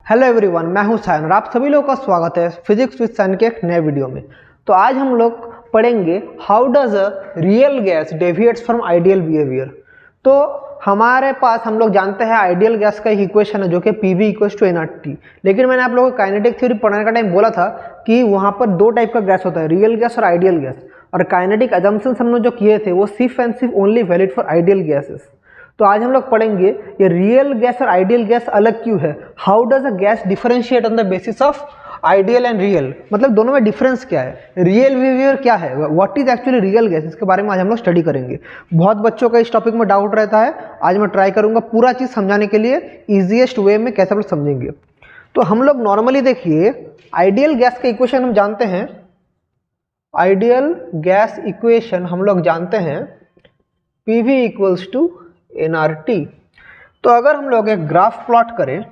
Hello everyone, मैं हूं सायन और आप सभी लोगों का स्वागत है फिजिक्स विद सायन के एक नए वीडियो में। तो आज हम लोग पढ़ेंगे how does a real gas deviates from ideal behaviour. तो हमारे पास हम लोग जानते हैं आइडियल गैस का एक इक्वेशन है जो कि PV = nRT। लेकिन मैंने आप लोगों को काइनेटिक थ्योरी पढ़ाने का टाइम बोला था कि वहाँ पर दो टाइप का गैस होता है, रियल गैस और आइडियल गैस। और काइनेटिक अजम्पशंस हमने जो किए थे वो सिर्फ एंड सिर्फ only valid for ideal gases. तो आज हम लोग पढ़ेंगे ये रियल गैस और आइडियल गैस अलग क्यों है, how does a gas differentiate on the basis of ideal and real, मतलब दोनों में डिफरेंस क्या है, रियल बिहेवियर क्या है, what is actually real gas, इसके बारे में आज हम लोग स्टडी करेंगे। बहुत बच्चों का इस टॉपिक में डाउट रहता है, आज मैं ट्राई करूंगा पूरा चीज समझाने के लिए ईजीएस्ट वे में कैसे आप लोग समझेंगे। तो हम लोग नॉर्मली देखिए आइडियल गैस का इक्वेशन हम जानते हैं, आइडियल गैस इक्वेशन हम लोग जानते हैं PV = nRT। तो अगर हम लोग एक ग्राफ प्लॉट करें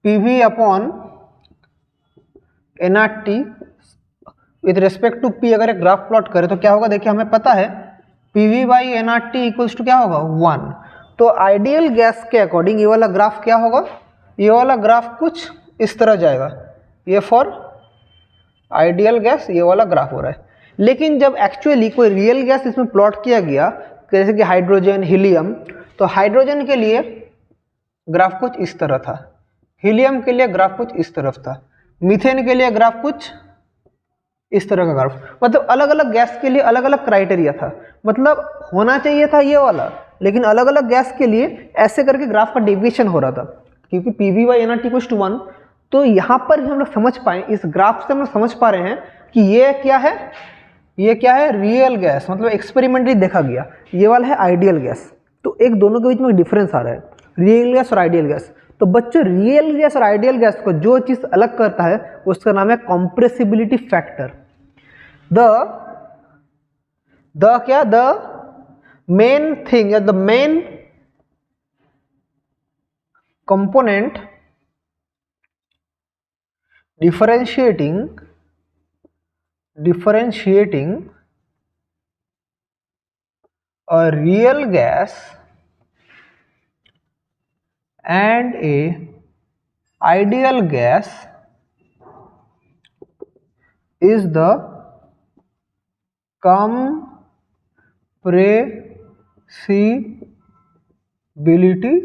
PV/nRT with respect to P, अगर एक ग्राफ प्लॉट करें तो क्या होगा, देखिए हमें पता है PV/nRT = क्या होगा 1। तो आइडियल गैस के अकॉर्डिंग ये वाला ग्राफ क्या होगा, ये वाला ग्राफ कुछ इस तरह जाएगा, ये फॉर आइडियल गैस ये वाला ग्राफ हो रहा है। लेकिन जब एक्चुअली कोई रियल गैस इसमें प्लॉट किया गया जैसे कि हाइड्रोजन, हीलियम, तो हाइड्रोजन के लिए ग्राफ कुछ इस तरह था, हीलियम के लिए ग्राफ कुछ इस तरफ था, मीथेन के लिए ग्राफ कुछ इस तरह का ग्राफ, मतलब अलग अलग गैस के लिए अलग अलग क्राइटेरिया था। मतलब होना चाहिए था ये वाला, लेकिन अलग अलग गैस के लिए ऐसे करके ग्राफ का डेविएशन हो रहा था, क्योंकि PV/nRT = 1। तो यहाँ पर हम लोग समझ पाए, इस ग्राफ से हम लोग समझ पा रहे हैं कि ये क्या है, ये क्या है रियल गैस, मतलब एक्सपेरिमेंटली देखा गया, ये वाला है आइडियल गैस। तो एक दोनों के बीच में डिफरेंस आ रहा है, रियल गैस और आइडियल गैस। तो बच्चों रियल गैस और आइडियल गैस को जो चीज अलग करता है उसका नाम है compressibility factor. The main thing या the main component differentiating a real gas and a ideal gas is the compressibility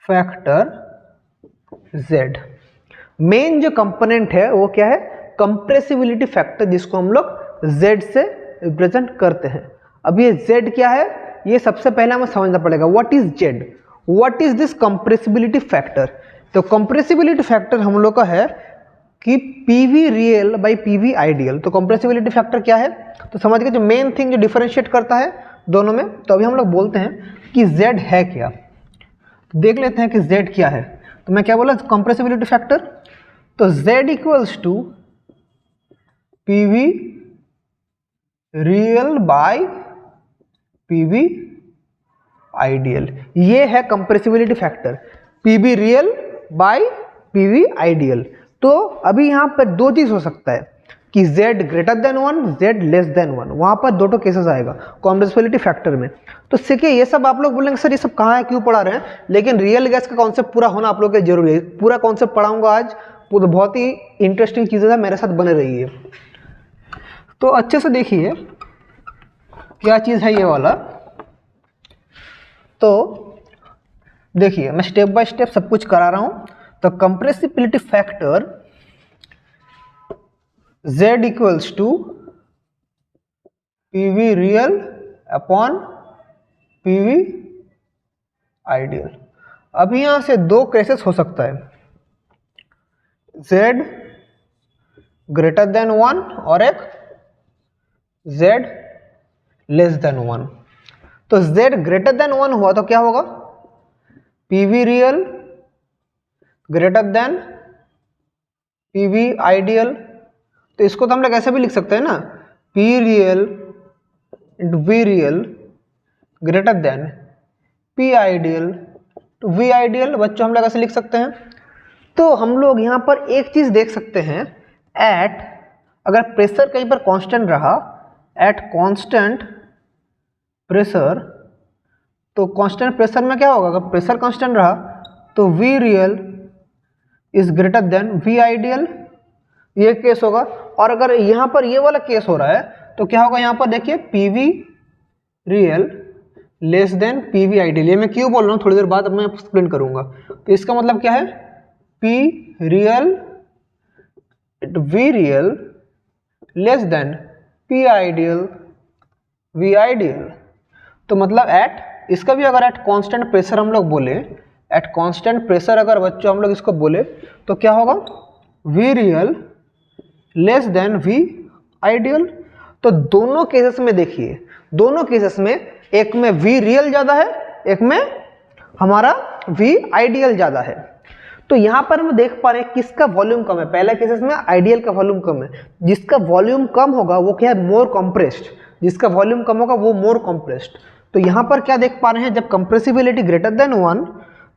factor Z। Main जो कंपोनेंट है वो क्या है, कंप्रेसिबिलिटी फैक्टर, जिसको हम लोग Z से रिप्रेजेंट करते हैं। अब ये Z क्या है, ये सबसे पहले हमें समझना पड़ेगा, what is Z, what is this compressibility factor. तो कंप्रेसिबिलिटी फैक्टर हम लोग का है कि PV real by PV ideal. तो कंप्रेसिबिलिटी फैक्टर क्या है, तो समझ गए, जो मेन थिंग जो डिफरेंशिएट करता है दोनों में। तो अभी हम लोग बोलते हैं कि Z है क्या, देख लेते हैं कि Z क्या है। तो मैं क्या बोला, कंप्रेसिबिलिटी फैक्टर, तो Z = PV real bye PV ideal, ये है compressibility factor, PV real bye PV ideal. तो अभी यहाँ पर दो चीज हो सकता है कि Z > 1, Z < 1, वहां पर दो केसेस आएगा कंप्रेसिबिलिटी फैक्टर में। तो सीखिए, ये सब आप लोग बोलेंगे सर ये सब कहाँ है, क्यों पढ़ा रहे हैं, लेकिन रियल गैस का कॉन्सेप्ट पूरा होना आप लोग के जरूरी है। पूरा कॉन्सेप्ट पढ़ाऊंगा आज, तो बहुत ही इंटरेस्टिंग चीजें है, मेरे साथ बने रहिए। तो अच्छे से देखिए क्या चीज है ये वाला। तो देखिए मैं स्टेप बाय स्टेप सब कुछ करा रहा हूं। तो compressibility factor Z = PV real upon PV ideal. अभी यहां से दो केसेस हो सकता है, Z > 1 और एक Z < 1। तो Z > 1 हुआ तो क्या होगा, PV रियल > PV आइडियल। तो इसको तो हम लोग ऐसे भी लिख सकते हैं ना, P real × V real > P ideal × V ideal. बच्चों हम लोग ऐसे लिख सकते हैं। तो हम लोग यहाँ पर एक चीज देख सकते हैं, एट अगर प्रेशर कहीं पर कांस्टेंट रहा, एट कांस्टेंट प्रेशर, तो कांस्टेंट प्रेशर में क्या होगा, अगर प्रेशर कांस्टेंट रहा तो V real is greater than V ideal, ये केस होगा। और अगर यहाँ पर ये वाला केस हो रहा है तो क्या होगा, यहाँ पर देखिए P V real less than P V ideal. ये मैं क्यों बोल रहा हूँ थोड़ी देर बाद मैं एक्सप्लेन करूंगा। तो इसका मतलब क्या है, P real V real less than P ideal V ideal. तो मतलब एट, इसका भी अगर एट कांस्टेंट प्रेशर हम लोग बोले, एट कांस्टेंट प्रेशर अगर बच्चों हम लोग इसको बोले तो क्या होगा, V real less than V ideal. तो दोनों केसेस में देखिए, दोनों केसेस में एक में वी रियल ज्यादा है, एक में हमारा वी आइडियल ज्यादा है। तो यहां पर हम देख पा रहे हैं किसका वॉल्यूम कम है, पहले केसेस में आइडियल का वॉल्यूम कम है। जिसका वॉल्यूम कम होगा वो क्या है, मोर कंप्रेस्ड, जिसका वॉल्यूम कम होगा वो मोर कंप्रेस्ड। तो यहां पर क्या देख पा रहे हैं, जब कंप्रेसिबिलिटी ग्रेटर देन 1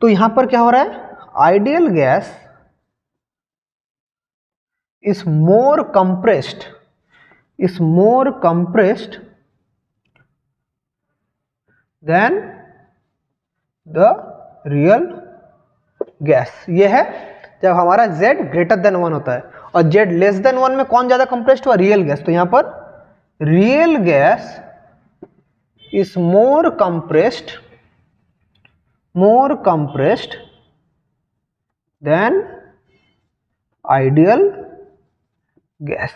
तो यहां पर क्या हो रहा है, ideal gas is more compressed than the real gas। ये है जब हमारा Z ग्रेटर देन 1 होता है, और Z लेस देन 1 में कौन ज्यादा कंप्रेस्ड हुआ, रियल गैस। तो यहां पर real gas is more compressed than ideal gas.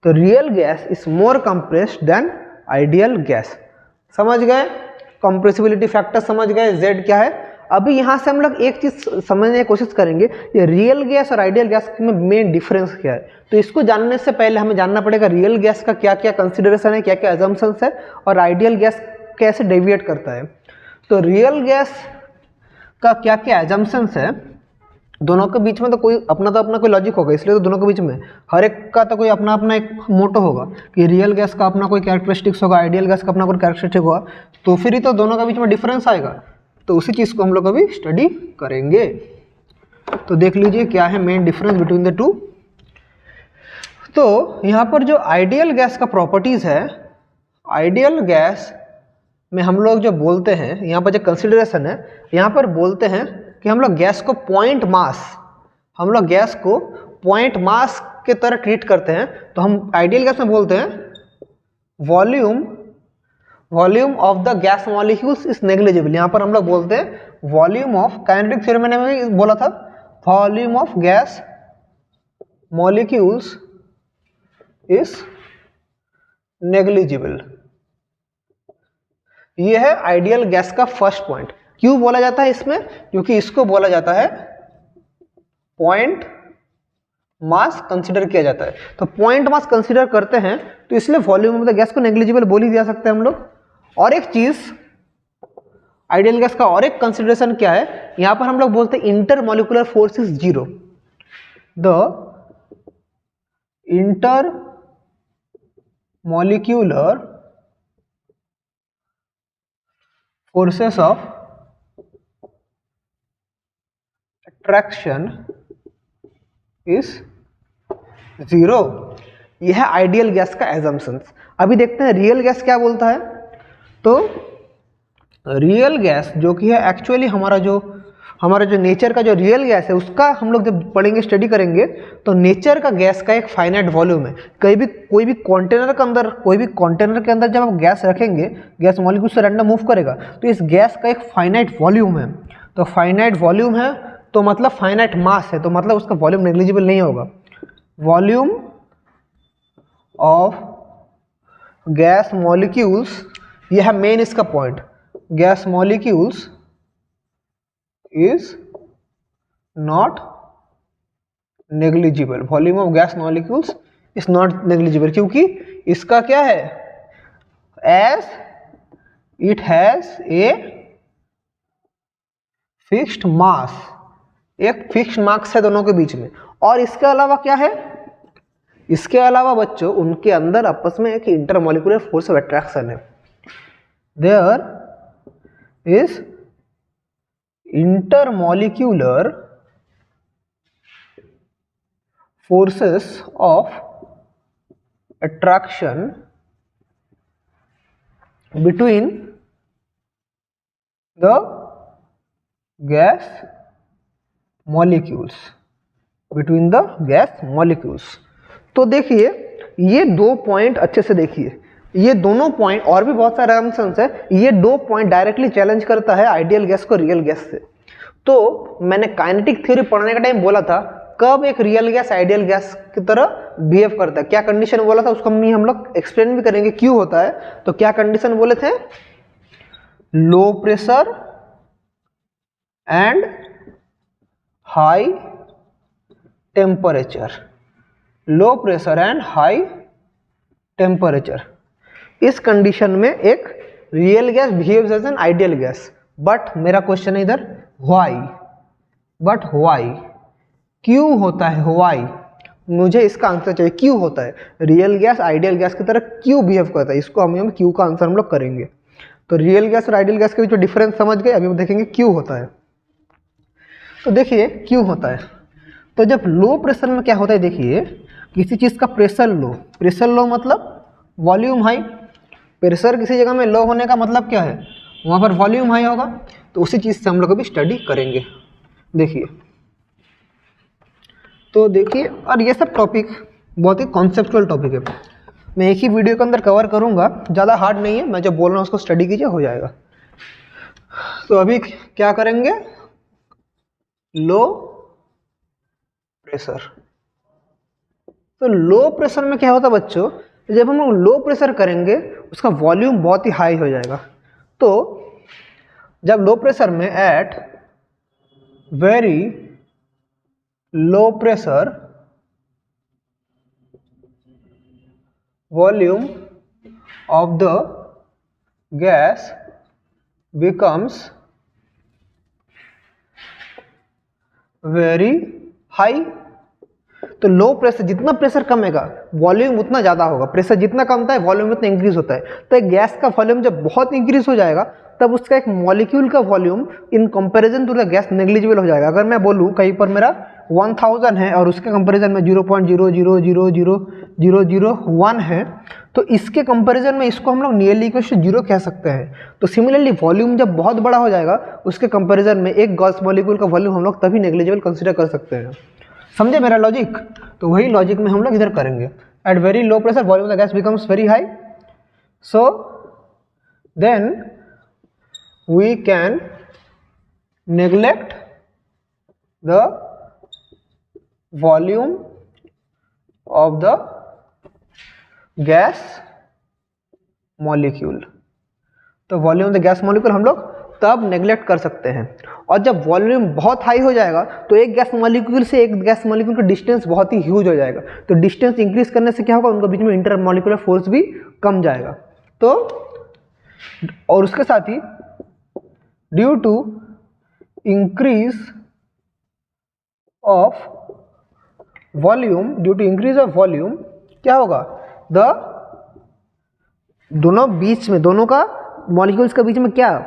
तो real gas is more compressed than ideal gas. समझ गए, कंप्रेसिबिलिटी फैक्टर समझ गए, Z क्या है। अभी यहां से हम लोग एक चीज समझने की कोशिश करेंगे, ये रियल गैस और आइडियल गैस में मेन डिफरेंस क्या है। तो इसको जानने से पहले हमें जानना पड़ेगा रियल गैस का क्या क्या कंसिडरेशन है, क्या क्या अजम्पशंस है, और आइडियल गैस कैसे डेविएट करता है। तो रियल गैस का क्या क्या एजम्पशंस है, दोनों के बीच में तो अपना कोई लॉजिक होगा, इसलिए तो दोनों के बीच में हर एक का तो कोई अपना अपना एक मोटो होगा कि रियल गैस का अपना कोई कैरेक्टरिस्टिक्स होगा, आइडियल गैस का अपना कोई कैरेक्टरिस्टिक होगा, तो फिर ही तो दोनों के बीच में डिफरेंस आएगा। तो उसी चीज़ को हम लोग अभी स्टडी करेंगे। तो देख लीजिए क्या है main difference between the two. तो यहाँ पर जो आइडियल गैस का प्रॉपर्टीज है, आइडियल गैस में हम लोग जो बोलते हैं, यहाँ पर जो कंसिडरेशन है, यहाँ पर बोलते हैं कि हम लोग गैस को पॉइंट मास के तरह ट्रीट करते हैं। तो हम आइडियल गैस में बोलते हैं volume of the gas molecules is negligible. यहाँ पर हम लोग बोलते हैं वॉल्यूम ऑफ, काइनेटिक थ्योरी मैंने भी बोला था, volume of gas molecules is negligible. ये है आइडियल गैस का फर्स्ट पॉइंट। क्यों बोला जाता है इसमें, क्योंकि इसको बोला जाता है पॉइंट मास कंसीडर किया जाता है। तो पॉइंट मास कंसीडर करते हैं तो इसलिए वॉल्यूम ऑफ द गैस को नेग्लिजिबल बोल ही दिया सकते हैं हम लोग। और एक चीज आइडियल गैस का और एक कंसीडरेशन क्या है, यहां पर हम लोग बोलते हैं intermolecular force is zero. The intermolecular forces of attraction is zero. यह है आइडियल गैस का एजम्पशंस। अभी देखते हैं रियल गैस क्या बोलता है। तो रियल गैस जो कि है एक्चुअली हमारा जो नेचर का जो रियल गैस है, उसका हम लोग जब पढ़ेंगे, स्टडी करेंगे, तो नेचर का गैस का एक फाइनाइट वॉल्यूम है। कोई भी कंटेनर के अंदर जब आप गैस रखेंगे, गैस मॉलिक्यूल से रैंडम मूव करेगा, तो इस गैस का एक फाइनाइट वॉल्यूम है। तो फाइनाइट वॉल्यूम है तो मतलब फाइनाइट मास है, तो मतलब उसका वॉल्यूम नेग्लिजिबल नहीं होगा। वॉल्यूम ऑफ गैस मॉलिक्यूल्स, यह है मेन इसका point, gas molecules is not negligible. Volume of gas molecules is not negligible, क्योंकि इसका क्या है, as it has a fixed mass, एक फिक्स्ड मास है दोनों के बीच में। और इसके अलावा क्या है, इसके अलावा बच्चों उनके अंदर आपस में एक इंटरमॉलिक्यूलर फोर्स ऑफ अट्रैक्शन है। There is intermolecular forces of attraction between the gas molecules, between the gas molecules. तो देखिए ये दो पॉइंट अच्छे से देखिए, ये दोनों पॉइंट और भी बहुत सारे आंसर्स है, ये दो पॉइंट डायरेक्टली चैलेंज करता है आइडियल गैस को रियल गैस से। तो मैंने काइनेटिक थ्योरी पढ़ने का टाइम बोला था कब एक रियल गैस आइडियल गैस की तरह बिहेव करता है, क्या कंडीशन बोला था उसको हम लोग एक्सप्लेन भी करेंगे क्यों होता है। तो क्या कंडीशन बोले थे, low pressure and high temperature, low pressure and high temperature, इस कंडीशन में एक real gas behaves as an ideal gas. But मेरा क्वेश्चन है इधर व्हाई, बट व्हाई, क्यों होता है, व्हाई, मुझे इसका आंसर चाहिए क्यों होता है रियल गैस आइडियल गैस की तरह क्यों बिहेव करता है, इसको हम क्यों का आंसर हम लोग करेंगे। तो रियल गैस और आइडियल गैस के बीच में डिफरेंस समझ गए, अभी हम देखेंगे क्यों होता है। तो देखिए क्यों होता है, तो जब लो प्रेशर में क्या होता है, देखिए किसी चीज़ का प्रेशर लो मतलब वॉल्यूम हाई, प्रेशर किसी जगह में लो होने का मतलब क्या है, वहाँ पर वॉल्यूम हाई होगा। तो उसी चीज़ से हम लोग अभी स्टडी करेंगे। देखिए तो देखिए, और ये सब टॉपिक बहुत ही कॉन्सेप्चुअल टॉपिक है, मैं एक ही वीडियो के अंदर कवर करूँगा, ज़्यादा हार्ड नहीं है, मैं जो बोल रहा हूँ उसको स्टडी कीजिए हो जाएगा। तो अभी क्या करेंगे, लो प्रेशर। तो लो प्रेशर में क्या होता है बच्चों, जब हम लो प्रेशर करेंगे उसका वॉल्यूम बहुत ही हाई हो जाएगा। तो जब लो प्रेशर में at very low pressure volume of the gas becomes very high. तो लो प्रेशर, जितना प्रेशर कमेगा वॉल्यूम उतना ज़्यादा होगा, प्रेशर जितना कम होता है वॉल्यूम उतना इंक्रीज होता है। तो एक गैस का वॉल्यूम जब बहुत इंक्रीज हो जाएगा तब उसका एक मॉलिक्यूल का volume in comparison to the gas negligible हो जाएगा। अगर मैं बोलूँ कहीं पर मेरा 1000 है और उसके कंपैरिजन में 0.00000001 है, तो इसके कंपैरिजन में इसको हम लोग नियरली इक्वल टू 0 कह सकते हैं। तो सिमिलरली वॉल्यूम जब बहुत बड़ा हो जाएगा उसके कंपैरिजन में एक गैस मॉलिक्यूल का वॉल्यूम हम लोग तभी नेग्लिजिबल कंसिडर कर सकते हैं। समझे मेरा लॉजिक, तो वही लॉजिक में हम लोग इधर करेंगे। At very low pressure volume the gas becomes very high, so then we can neglect the volume of the gas molecule. तो volume of the gas molecule हम लोग तब नेग्लेक्ट कर सकते हैं। और जब वॉल्यूम बहुत हाई हो जाएगा तो एक गैस मॉलिक्यूल से एक गैस मॉलिक्यूल का डिस्टेंस बहुत ही ह्यूज हो जाएगा। तो डिस्टेंस इंक्रीज करने से क्या होगा, उनके बीच में इंटरमॉलिक्यूलर फोर्स भी कम जाएगा। तो और उसके साथ ही due to increase of volume, due to increase of volume क्या होगा, दोनों बीच में, दोनों का मॉलिक्यूल्स के बीच में क्या,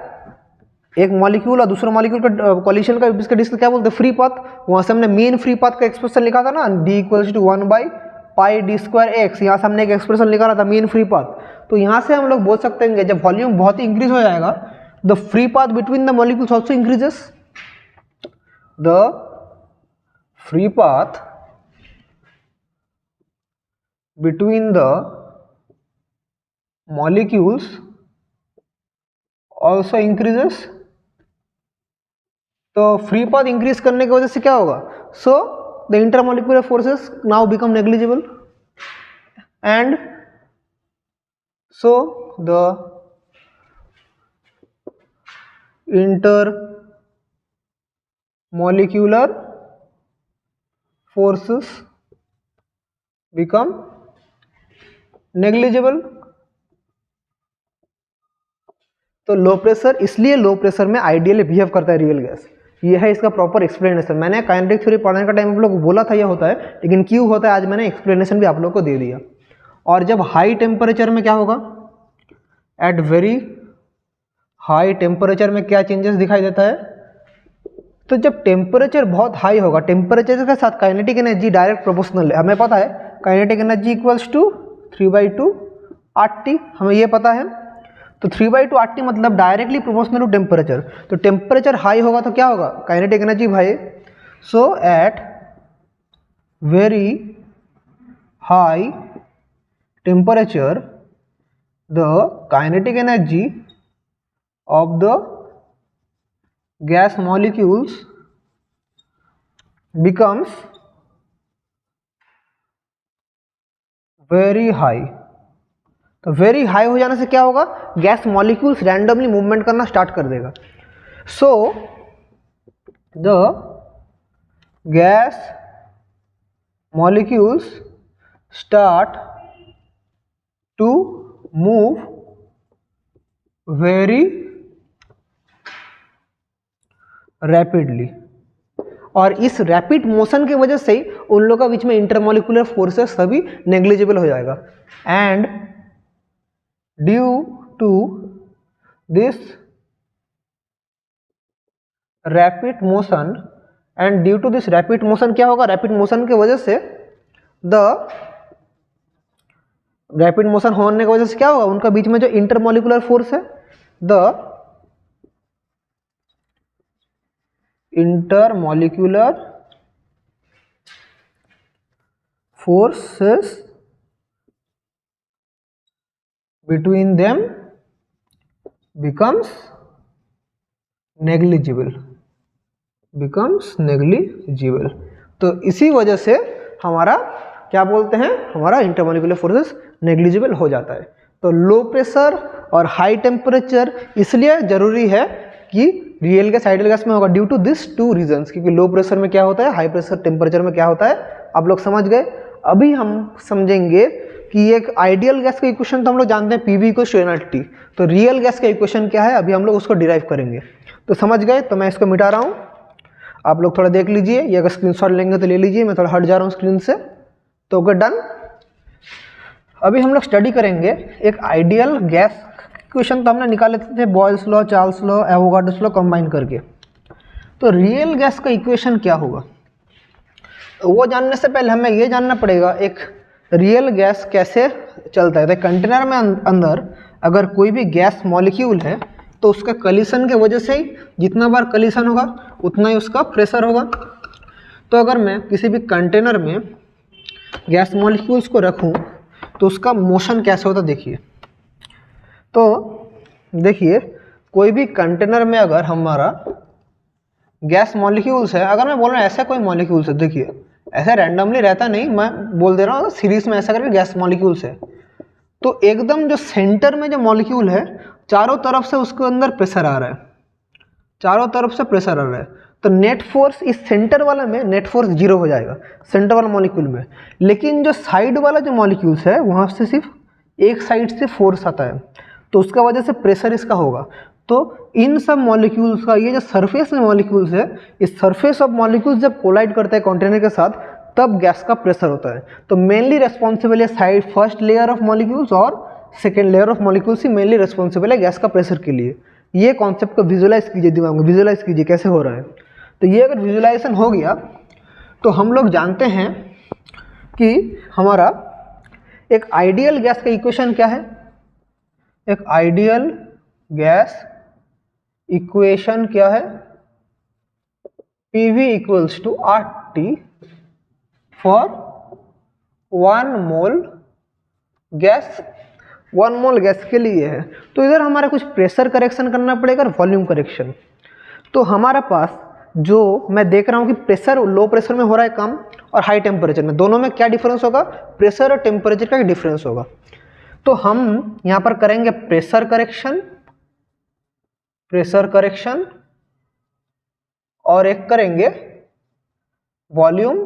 एक मॉलिक्यूल और दूसरा मॉलिक्यूल का कॉलिशन का इसका डिस्टेंस क्या बोलते हैं, फ्री पाथ। वहाँ से हमने मेन फ्री पाथ का एक्सप्रेशन लिखा था ना, d = 1/πd²x, यहाँ से हमने एक एक्सप्रेशन लिखा था मेन फ्री पाथ। तो यहाँ से हम लोग बोल सकते हैं जब वॉल्यूम बहुत ही इंक्रीज हो जाएगा the free path between the molecules also increases, the free path between the molecules also increases. तो फ्री पाथ इंक्रीज करने की वजह से क्या होगा, so the intermolecular forces now become negligible and so the intermolecular forces become negligible। तो low pressure, इसलिए लो pressure में आइडियली बिहेव करता है रियल गैस। ये है इसका प्रॉपर एक्सप्लेनेशन। मैंने काइनेटिक थ्योरी पढ़ने का टाइम आप लोग को बोला था यह होता है, लेकिन क्यों होता है आज मैंने एक्सप्लेनेशन भी आप लोग को दे दिया। और जब हाई टेम्परेचर में क्या होगा, एट वेरी हाई टेम्परेचर में क्या चेंजेस दिखाई देता है, तो जब टेम्परेचर बहुत हाई होगा, टेम्परेचर के साथ काइनेटिक एनर्जी डायरेक्ट प्रोपोर्शनल है। हमें पता है kinetic energy equals to 3/2 RT, हमें ये पता है। तो 3/2 RT मतलब डायरेक्टली प्रोपोर्शनल टू टेम्परेचर। तो टेम्परेचर हाई होगा तो क्या होगा, kinetic energy high. So at very high temperature the kinetic energy of the gas molecules becomes very high. तो वेरी हाई हो जाने से क्या होगा, गैस मॉलिक्यूल्स रैंडमली मूवमेंट करना स्टार्ट कर देगा। So the gas molecules start to move very rapidly, और इस रैपिड मोशन की वजह से ही उन लोगों का बीच में इंटरमोलिकुलर फोर्सेस सभी नेग्लिजिबल हो जाएगा। And due to this rapid motion, and due to this rapid motion क्या होगा, रैपिड मोशन की वजह से रैपिड मोशन होने की वजह से क्या होगा, उनका बीच में जो इंटरमोलिकुलर फोर्स है, the intermolecular forces between them becomes negligible, तो इसी वजह से हमारा क्या बोलते हैं, हमारा इंटरमोलिकुलर फोर्सेस नेग्लिजिबल हो जाता है। तो लो प्रेशर और हाई टेम्परेचर इसलिए जरूरी है कि रियल गैस आइडियल गैस में होगा, due to this two reasons, क्योंकि लो प्रेशर में क्या होता है, हाई प्रेशर टेम्परेचर में क्या होता है, आप लोग समझ गए। अभी हम समझेंगे कि एक आइडियल गैस का इक्वेशन तो हम लोग जानते हैं PV = nRT, तो रियल गैस का इक्वेशन क्या है, अभी हम लोग उसको डिराइव करेंगे। तो समझ गए, तो मैं इसको मिटा रहा हूँ, आप लोग थोड़ा देख लीजिए, ये अगर स्क्रीनशॉट लेंगे तो ले लीजिए, मैं थोड़ा हट जा रहा हूँ स्क्रीन से। तो ओके डन। अभी हम लोग स्टडी करेंगे एक आइडियल गैस क्वेश्चन, तो हमने निकाले थे Boyle's law, Charles law, Avogadro's law combine करके। तो रियल गैस का इक्वेशन क्या होगा, वो जानने से पहले हमें ये जानना पड़ेगा एक रियल गैस कैसे चलता है। तो कंटेनर में अंदर अगर कोई भी गैस मॉलिक्यूल है तो उसका कलिशन के वजह से ही जितना बार कलिशन होगा उतना ही उसका प्रेशर होगा। तो अगर मैं किसी भी कंटेनर में गैस मॉलिक्यूल्स को रखूं तो उसका मोशन कैसे होता देखिए। तो देखिए कोई भी कंटेनर में अगर हमारा गैस मॉलिक्यूल्स है, अगर मैं बोल रहा हूँ ऐसा कोई मॉलिक्यूल्स है, देखिए ऐसा रैंडमली रहता नहीं, मैं बोल दे रहा हूँ सीरीज में ऐसा करके गैस मॉलिक्यूल्स है, तो एकदम जो सेंटर में जो मॉलिक्यूल है चारों तरफ से उसके अंदर प्रेशर आ रहा है, चारों तरफ से प्रेशर आ रहा है, तो नेट फोर्स इस सेंटर वाला में नेट फोर्स 0 हो जाएगा सेंटर वाला मॉलिक्यूल में। लेकिन जो साइड वाला जो मॉलिक्यूल्स है वहाँ से सिर्फ एक साइड से फोर्स आता है, तो उसका वजह से प्रेशर इसका होगा। तो इन सब मॉलिक्यूल्स का ये जो सरफेस में मॉलिक्यूल्स है, इस सरफेस ऑफ मॉलिक्यूल्स जब कोलाइड करते हैं कंटेनर के साथ तब गैस का प्रेशर होता है। तो मेनली रेस्पॉन्सिबल है side first layer of molecules और सेकेंड लेयर ऑफ मॉलिक्यूल्स ही मेनली रेस्पॉन्सिबल है गैस का प्रेशर के लिए। ये कॉन्सेप्ट को विजुलाइज कीजिए, दिमाग में विजुलाइज कीजिए कैसे हो रहा है। तो ये अगर विजुलाइजेशन हो गया तो हम लोग जानते हैं कि हमारा एक आइडियल गैस का इक्वेशन क्या है। एक आइडियल गैस इक्वेशन क्या है, PV = RT for 1 mole gas. 1 mole gas के लिए है। तो इधर हमारा कुछ प्रेशर करेक्शन करना पड़ेगा और वॉल्यूम करेक्शन। तो हमारा पास जो मैं देख रहा हूँ कि प्रेशर लो प्रेशर में हो रहा है कम और हाई टेम्परेचर में, दोनों में क्या डिफरेंस होगा, प्रेशर और टेम्परेचर का डिफरेंस होगा। तो हम यहाँ पर करेंगे प्रेशर करेक्शन और एक करेंगे वॉल्यूम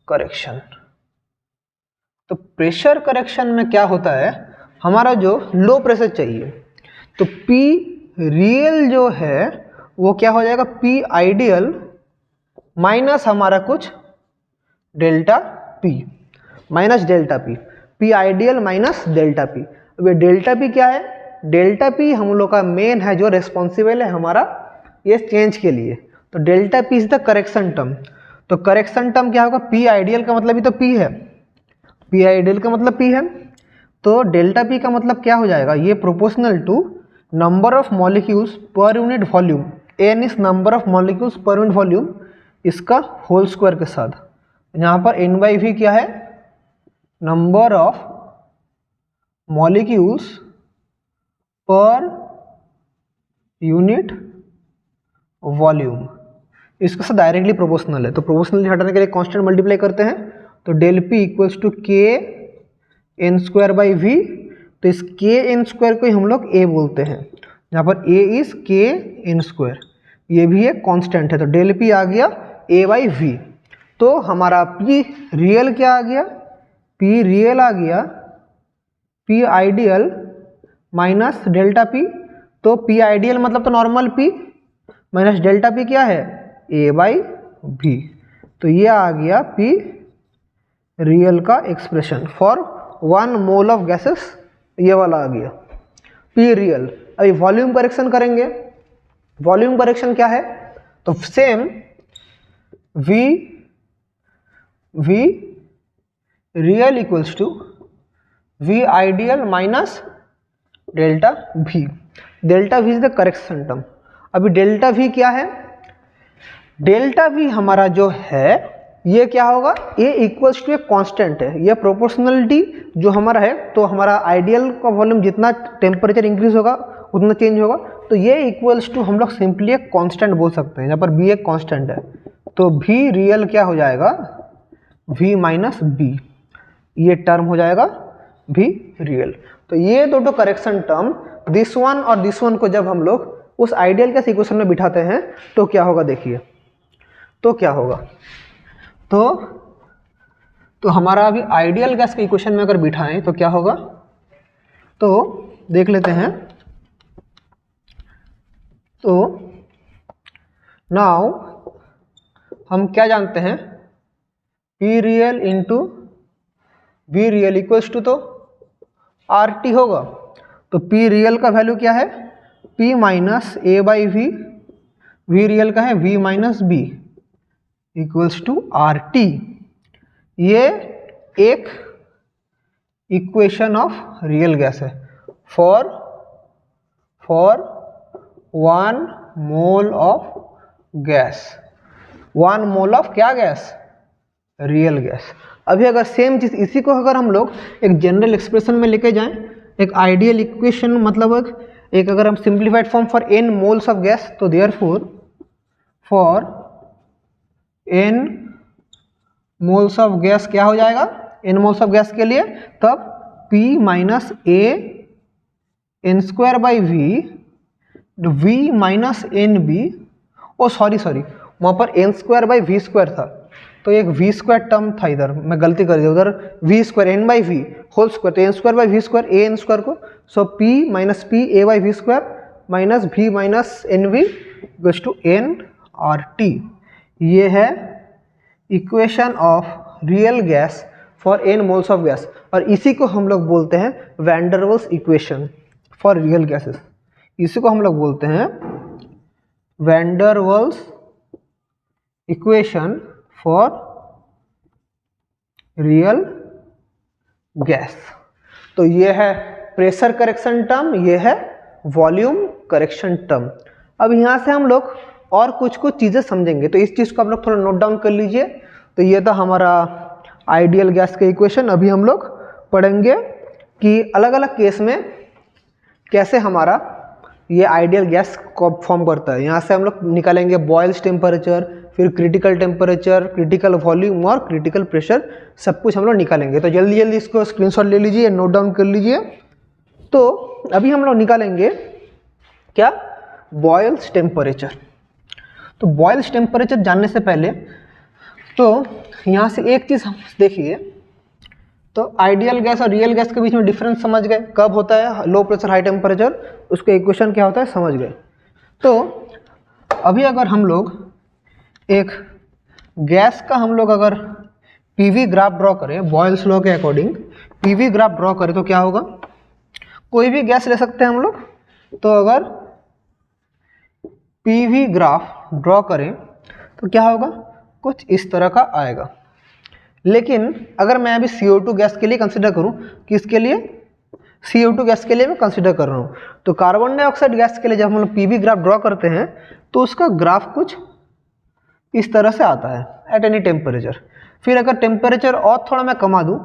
करेक्शन। तो प्रेशर करेक्शन में क्या होता है, हमारा जो लो प्रेशर चाहिए तो P रियल जो है वो क्या हो जाएगा, P आइडियल माइनस हमारा कुछ delta P, P ideal minus delta P। अब ये डेल्टा P क्या है, डेल्टा P हम लोग का मेन है जो रेस्पॉन्सिबल है हमारा ये चेंज के लिए। तो delta P is the correction term. तो करेक्शन टर्म क्या होगा, P आइडियल का मतलब ही तो P है, पी आइडियल का मतलब पी है, तो डेल्टा पी का मतलब क्या हो जाएगा, ये proportional to number of molecules per unit volume, n is number of molecules per unit volume, इसका होल स्क्वायर के साथ। यहाँ पर एन बाई वी क्या है, number of molecules per unit volume, इसके साथ डायरेक्टली प्रोपोर्शनल है। तो प्रोपोर्शनल हटाने के लिए कांस्टेंट मल्टीप्लाई करते हैं, तो डेल पी इक्वल्स टू के एन स्क्वायर बाई वी। तो इस के एन स्क्वायर को ही हम लोग ए बोलते हैं, यहाँ पर ए इज के एन स्क्वायर, ये भी एक कांस्टेंट है। तो डेल पी आ गया ए बाई वी। तो हमारा पी रियल क्या आ गया, पी रियल आ गया P ideal minus delta P. तो पी आइडियल मतलब तो normal P minus delta P क्या है, ए बाई वी। तो ये आ गया पी रियल का expression for 1 mole of gases, ये वाला आ गया पी रियल। अभी वॉल्यूम करेक्शन करेंगे। वॉल्यूम करेक्शन क्या है, तो same V real equals to V ideal minus delta V. Delta V is the correction term. अभी डेल्टा वी क्या है, डेल्टा वी हमारा जो है ये क्या होगा, ए इक्वल्स टू ए कांस्टेंट है, ये प्रोपोर्शनलिटी जो हमारा है। तो हमारा आइडियल का वॉल्यूम जितना टेम्परेचर इंक्रीज होगा उतना चेंज होगा, तो ये इक्वल्स टू हम लोग सिंपली एक कांस्टेंट बोल सकते हैं, यहाँ पर बी एक कांस्टेंट है। तो वी रियल क्या हो जाएगा, वी माइनस बी, ये टर्म हो जाएगा वी रियल। तो ये दोनों करेक्शन टर्म दिस वन और दिस वन को जब हम लोग उस आइडियल गैस इक्वेशन में बिठाते हैं तो क्या होगा, देखिए तो क्या होगा। तो हमारा अभी आइडियल गैस के इक्वेशन में अगर बिठाएं तो क्या होगा, तो देख लेते हैं। तो नाउ हम क्या जानते हैं, P real into V real equals to तो आर टी होगा। तो पी रियल का वैल्यू क्या है, P minus a by V, V real का है V minus b equals to R T. ये एक इक्वेशन ऑफ रियल गैस है for 1 mole of gas, 1 mole of क्या गैस, रियल गैस। अभी अगर सेम चीज इसी को अगर हम लोग एक जनरल एक्सप्रेशन में लेके जाएं, एक आइडियल इक्वेशन मतलब एक अगर हम simplified form for n moles of gas, तो therefore for n moles of gas क्या हो जाएगा, n मोल्स ऑफ गैस के लिए तब p minus A N square by V minus N b. Oh sorry वहाँ पर n square by V square था, तो एक वी स्क्वायर टर्म था, इधर मैं गलती कर दिया, उधर V square N by V whole square, तो N square by V square A N square को, so P minus P A by V square minus V minus N V equals to N R T. ये है equation of real gas for N moles of gas, और इसी को हम लोग बोलते हैं van der Waals equation for real gases. इसी को हम लोग बोलते हैं van der Waals equation for real gas. तो ये है प्रेशर करेक्शन टर्म, ये है वॉल्यूम करेक्शन टर्म। अब यहाँ से हम लोग और कुछ चीज़ें समझेंगे, तो इस चीज़ को आप लोग थोड़ा नोट डाउन कर लीजिए। तो ये था हमारा आइडियल गैस का इक्वेशन। अभी हम लोग पढ़ेंगे कि अलग अलग केस में कैसे हमारा ये आइडियल गैस को फॉर्म करता है। यहाँ से हम लोग निकालेंगे बॉयल्स टेम्परेचर, फिर क्रिटिकल टेम्परेचर, क्रिटिकल वॉल्यूम और क्रिटिकल प्रेशर, सब कुछ हम लोग निकालेंगे। तो जल्दी जल्दी इसको स्क्रीनशॉट ले लीजिए, नोट डाउन कर लीजिए। तो अभी हम लोग निकालेंगे क्या, बॉयल्स टेम्परेचर। तो बॉयल्स टेम्परेचर जानने से पहले तो यहाँ से एक चीज़ हम देखिए, तो आइडियल गैस और रियल गैस के बीच में डिफरेंस समझ गए, कब होता है लो प्रेशर हाई टेम्परेचर, उसका इक्वेशन क्या होता है समझ गए। तो अभी अगर हम लोग एक गैस का हम लोग अगर पीवी ग्राफ ड्रॉ करें, बॉयल्स लॉ के अकॉर्डिंग पीवी ग्राफ ड्रॉ करें तो क्या होगा, कोई भी गैस ले सकते हैं हम लोग। तो अगर पीवी ग्राफ ड्रॉ करें तो क्या होगा, कुछ इस तरह का आएगा। लेकिन अगर मैं अभी CO2 गैस के लिए कंसिडर करूं, किसके लिए, CO2 गैस के लिए मैं कंसिडर कर रहा हूं, तो कार्बन डाइऑक्साइड गैस के लिए जब हम लोग PV ग्राफ ड्रॉ करते हैं तो उसका ग्राफ कुछ इस तरह से आता है एट एनी टेम्परेचर। फिर अगर टेम्परेचर और थोड़ा मैं कमा दूं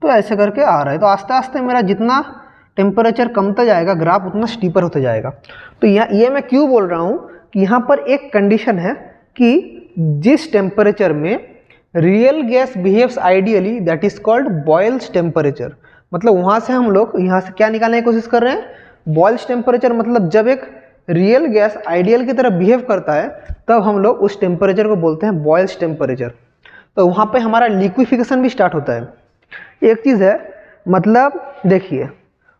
तो ऐसे करके आ रहा है। तो आस्ते आस्ते मेरा जितना टेम्परेचर कमता जाएगा ग्राफ उतना स्टीपर होता जाएगा। तो ये मैं क्यों बोल रहा हूँ कि यहाँ पर एक कंडीशन है कि जिस टेम्परेचर में real gas behaves ideally that is called Boyle's temperature. मतलब वहाँ से हम लोग यहाँ से क्या निकालने की कोशिश कर रहे हैं, बॉयल्स टेम्परेचर। मतलब जब एक रियल गैस आइडियल की तरह बिहेव करता है तब हम लोग उस टेम्परेचर को बोलते हैं बॉयल्स टेम्परेचर। तो वहाँ पे हमारा लिक्विफिकेशन भी स्टार्ट होता है। एक चीज़ है, मतलब देखिए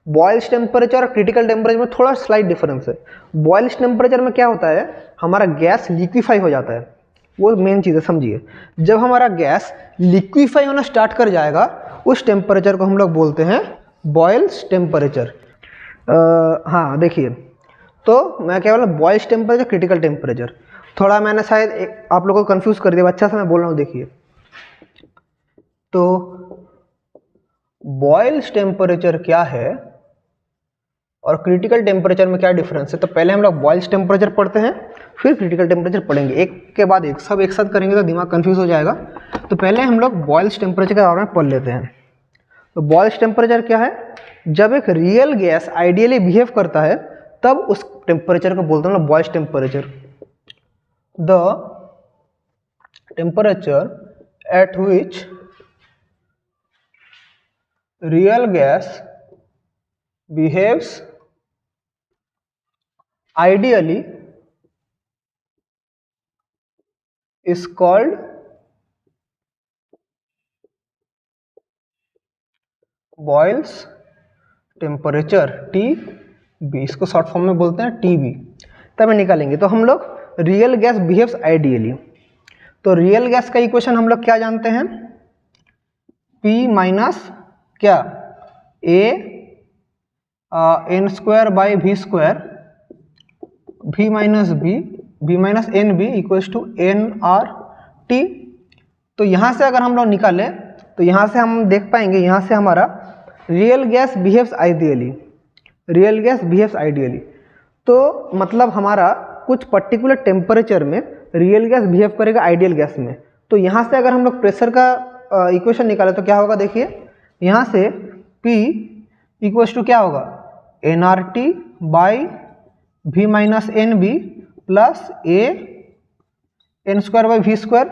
बॉयल्स टेम्परेचर और क्रिटिकल टेम्परेचर में थोड़ा स्लाइट डिफरेंस है। बॉयल्स टेम्परेचर में क्या होता है, हमारा गैस लिक्विफाई हो जाता है, वो मेन चीज़ है, समझिए। जब हमारा गैस लिक्विफाई होना स्टार्ट कर जाएगा उस टेम्परेचर को हम लोग बोलते हैं बॉयल्स टेम्परेचर। हाँ देखिए, तो मैं क्या बोला, बॉयल्स टेम्परेचर क्रिटिकल टेम्परेचर। थोड़ा मैंने शायद आप लोगों को कंफ्यूज कर दिया, अच्छा से मैं बोल रहा हूँ। देखिए तो बॉयल्स टेम्परेचर क्या है और क्रिटिकल टेम्परेचर में क्या डिफरेंस है। तो पहले हम लोग बॉयल्स टेम्परेचर पढ़ते हैं, फिर क्रिटिकल टेम्परेचर पढ़ेंगे, एक के बाद एक, सब एक साथ करेंगे तो दिमाग कंफ्यूज हो जाएगा। तो पहले हम लोग बॉयल्स टेम्परेचर के बारे में पढ़ लेते हैं। तो बॉयल्स टेम्परेचर क्या है, जब एक रियल गैस आइडियली बिहेव करता है तब उस टेम्परेचर को बोलते हैं Boyle's temperature. The temperature at which real gas behaves ideally is called Boyle's temperature, TB। इसको शॉर्ट फॉर्म में बोलते हैं TB। तब निकालेंगे तो हम लोग रियल गैस बिहेव्स आइडियली। तो रियल गैस का इक्वेशन हम लोग क्या जानते हैं, P माइनस क्या n square by V square, v minus N B equals to nRT। तो यहाँ से अगर हम लोग निकालें तो यहाँ से हम देख पाएंगे, यहाँ से हमारा real gas behaves ideally, real gas behaves ideally. तो मतलब हमारा कुछ पर्टिकुलर टेम्परेचर में रियल गैस बिहेव करेगा आइडियल गैस में। तो यहाँ से अगर हम लोग प्रेशर का इक्वेशन निकालें तो क्या होगा, देखिए यहाँ से P इक्वल्स टू क्या होगा, nRT by v minus N B plus n square by V square.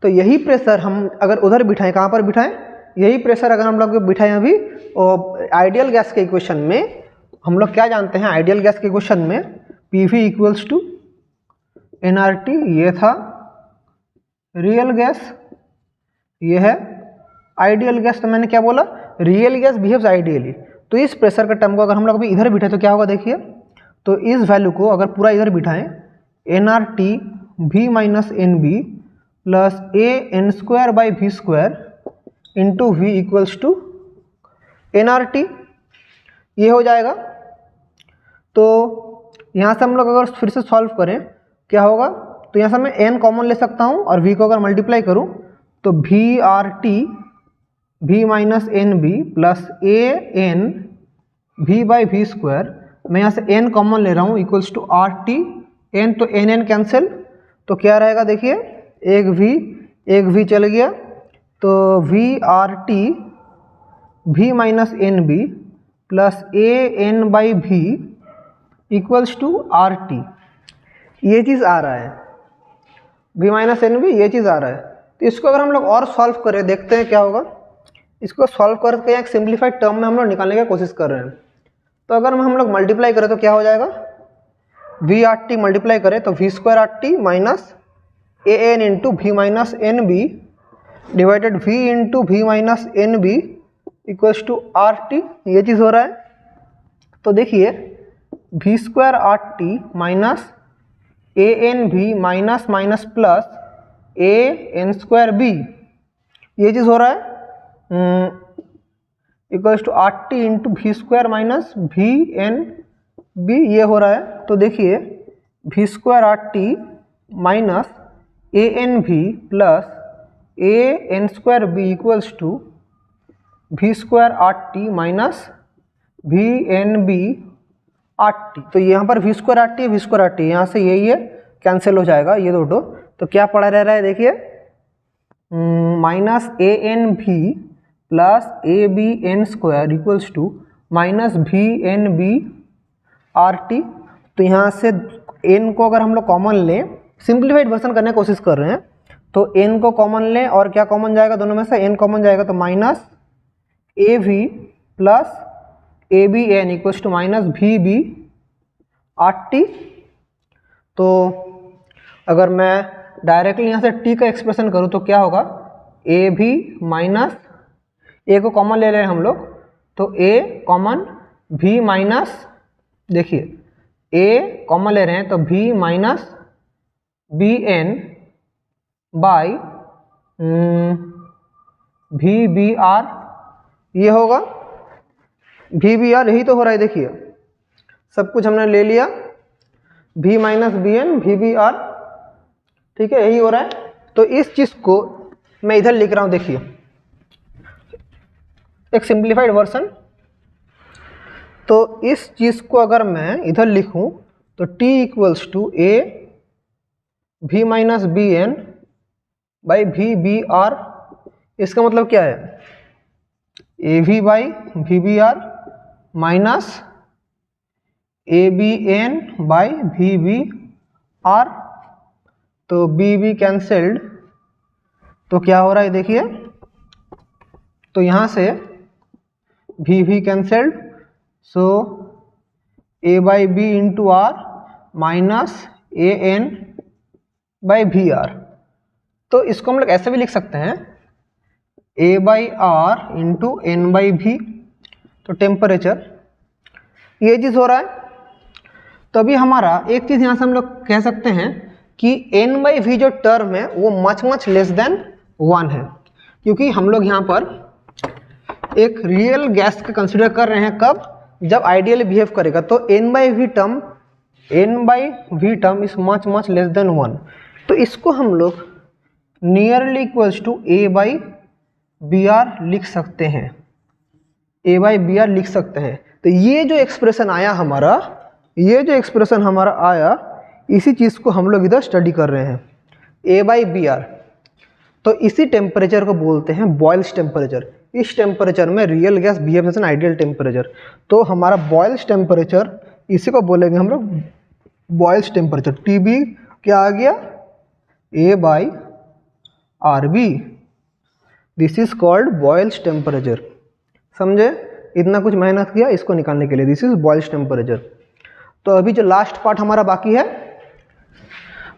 तो यही प्रेशर हम अगर उधर बिठाएं, कहाँ पर बिठाएं, यही प्रेशर अगर हम लोग बिठाएं अभी आइडियल गैस के इक्वेशन में, हम लोग क्या जानते हैं आइडियल गैस के इक्वेशन में PV इक्वल्स टू nRT। ये था रियल गैस, ये है आइडियल गैस। तो मैंने क्या बोला, रियल गैस बिहेव्स आइडियली। तो इस प्रेशर का टर्म को अगर हम लोग अभी इधर बिठाएं तो क्या होगा, देखिए तो इस वैल्यू को अगर पूरा इधर बिठाएं, nRT v minus N B plus n square by V square into V equals to nRT, ये हो जाएगा। तो यहाँ से हम लोग अगर फिर से सॉल्व करें क्या होगा, तो यहाँ से मैं n कॉमन ले सकता हूँ और v को अगर मल्टीप्लाई करूँ तो VRT v minus N B plus an v by V square, मैं यहाँ से n कॉमन ले रहा हूँ इक्वल्स टू RT n, तो n कैंसिल, तो क्या रहेगा देखिए एक v चल गया, तो VRT v minus N B plus an by V equals to RT। ये चीज़ आ रहा है v माइनस एन बी, ये चीज़ आ रहा है। तो इसको अगर हम लोग और सॉल्व करें, देखते हैं क्या होगा। इसको सॉल्व करके एक सिंप्लीफाइड टर्म में हम लोग निकालने की कोशिश कर रहे हैं। तो अगर हम लोग मल्टीप्लाई करें तो क्या हो जाएगा, VRT मल्टीप्लाई करें तो v square RT minus an into V minus N b divided v into V minus N B equals to RT, ये चीज़ हो रहा है। तो देखिए v square RT minus an v minus minus plus an square b, ये चीज़ हो रहा है equals to RT into V square minus V N b, ये हो रहा है। तो देखिए V square RT minus an v plus A N square B equals to V square R T minus V N B R T. तो यहाँ पर V square R T, V square R T, यहाँ से ये cancel हो जाएगा ये दो। तो क्या पड़ा रह रहा है देखिए, माइनस ए एन भी plus A B N square equals to minus V N B R T. तो यहाँ से एन को अगर हम लोग कॉमन लें, सिंप्लीफाइड वर्जन करने की कोशिश कर रहे हैं, तो एन को कॉमन लें और क्या कॉमन जाएगा दोनों में से, एन कॉमन जाएगा तो minus A V plus A B N equals to minus V B R T. तो अगर मैं डायरेक्टली यहाँ से टी का एक्सप्रेशन करूँ तो क्या होगा, ए भी माइनस ए को कॉमन ले रहे हैं हम लोग, तो ए कॉमन भी माइनस, देखिए ए कॉमन ले रहे हैं तो भी minus B N by V B R, ये होगा वी बी आर, यही तो हो रहा है। देखिए सब कुछ हमने ले लिया, भी minus B N V B R, ठीक है, यही हो रहा है। तो इस चीज़ को मैं इधर लिख रहा हूँ, देखिए एक सिंप्लीफाइड वर्जन। तो इस चीज़ को अगर मैं इधर लिखूँ तो t equals to A V minus B N by V B R, इसका मतलब क्या है, A V by V B R minus A B N by V B R. तो बी बी कैंसल्ड, तो क्या हो रहा है देखिए, तो यहाँ से V V cancelled, so A by B into R minus A N by V R. तो इसको हम लोग ऐसे भी लिख सकते हैं, ए by R into N by V. तो टेम्परेचर ये चीज़ हो रहा है। तो अभी हमारा एक चीज़ यहाँ से हम लोग कह सकते हैं कि एन बाई वी जो टर्म है वो मच लेस देन 1 है, क्योंकि हम लोग यहाँ पर एक रियल गैस का कंसिडर कर रहे हैं, कब, जब आइडियली बिहेव करेगा। तो N by V term is much less than 1। तो इसको हम लोग nearly equals to A by B R लिख सकते हैं, ए बाई बी आर लिख सकते हैं। तो ये जो एक्सप्रेशन आया हमारा, इसी चीज़ को हम लोग इधर स्टडी कर रहे हैं, ए बाई बी आर। तो इसी टेम्परेचर को बोलते हैं बॉयल्स टेम्परेचर। इस टेम्परेचर में real gas behave as an ideal temperature. तो हमारा बॉयल्स टेम्परेचर, इसी को बोलेंगे हम लोग बॉयल्स टेम्परेचर। टी बी क्या आ गया, A by R B, this is called Boyle's temperature. समझे, इतना कुछ मेहनत किया इसको निकालने के लिए, दिस इज बॉयल्स टेम्परेचर। तो अभी जो लास्ट पार्ट हमारा बाकी है